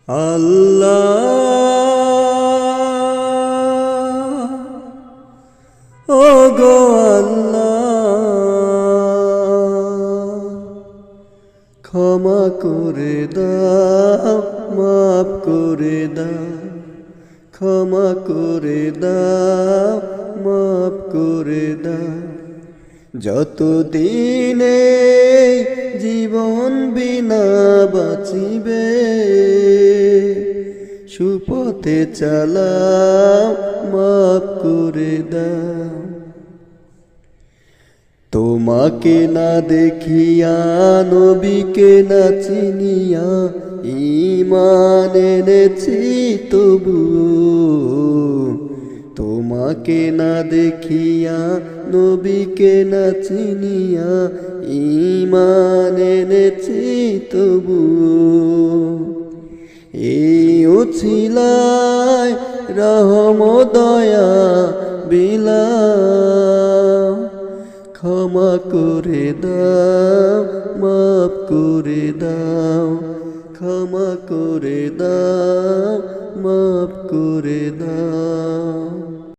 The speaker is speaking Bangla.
আল্লাহ ও গো আল্লাহ, ক্ষমা করে দাও, মাফ করে দাও, ক্ষমা করে দাও, মাফ করে দাও। যতদিনে জীবন বিনা বাঁচিবে, সুপথে চালাও, মাফ করে দাও। তোমাকে না দেখিয়া, নবীকে না চিনিয়া, ঈমান এনেছি তবু। তোমাকে না দেখিয়া, নবীকে না চিনিয়া, ঈমান এনেছি তবু। এই উছিলায় রহম দয়া বিলাও, ক্ষমা করে দাও, মাফ করে দাও, ক্ষমা করে দাও, মাফ করে দাও।